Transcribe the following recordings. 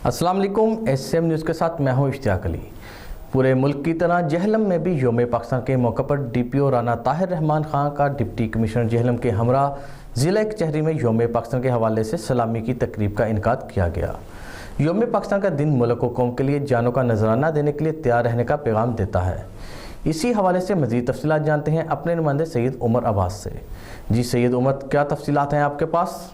अस्सलाम वालेकुम। SM news के साथ मैं हूं इश्तियाक अली। पूरे मुल्क की तरह जहलम में भी यौम पाकिस्तान के मौके पर डीपीओ राना ताहिर रहमान खां का डिप्टी कमिश्नर जहलम के हमरा ज़िला कचहरी में यौम पाकिस्तान के हवाले से सलामी की तकरीब का इनकाद किया गया। यौम पाकिस्तान का दिन मुल्क व कौम के लिए जानों का नजराना देने के लिए तैयार रहने का पैगाम देता है। इसी हवाले से मज़ीद तफसीलात जानते हैं अपने नुमाइंदे सैयद उमर अब्बास से। जी सैयद उमर, क्या तफसीलात हैं आपके पास?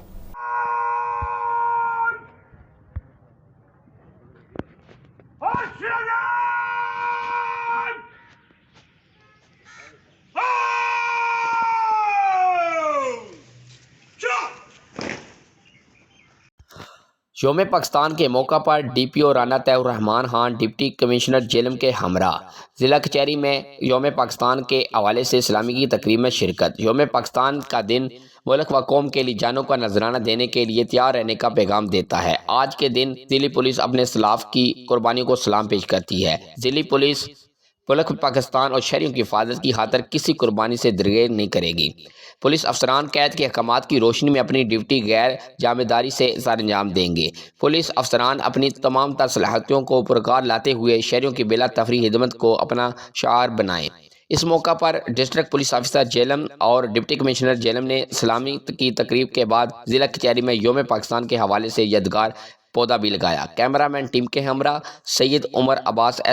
यौम पाकिस्तान के मौका पर DPO Rana Tahir Rahman Khan deputy commissioner Jhelum के हमरा ज़िला कचहरी में यौम पाकिस्तान के हवाले से इस्लामी की तकरीब में शिरकत। यौम पाकिस्तान का दिन मुल्क व कौम के लिए जानों का नजराना देने के लिए तैयार रहने का पैगाम देता है। आज के दिन ज़िली पुलिस अपने सलाफ की कुर्बानियों को सलाम पेश करती है। ज़िली पुलिस मुल्क पाकिस्तान और शहरियों की हिफाजत की खातिर किसी कुर्बानी से दरगुजर नहीं करेगी। पुलिस अफसरान कैद के अहकामात की रोशनी में अपनी ड्यूटी गैर जामेदारी से सर अंजाम देंगे। पुलिस अफसरान अपनी तमाम तर सलाहियतों को पुरकार लाते हुए शहरियों की बिला तफरी खिदमत को अपना शार बनाएं। इस मौका पर डिस्ट्रिक्ट पुलिस ऑफिसर जेलम और डिप्टी कमिश्नर जेलम ने सलामी की तकरीब के बाद जिला कचहरी में यौम पाकिस्तान के हवाले से यादगार पौधा भी लगाया। कैमरामैन टीम के हमरा सैयद उमर अब्बास।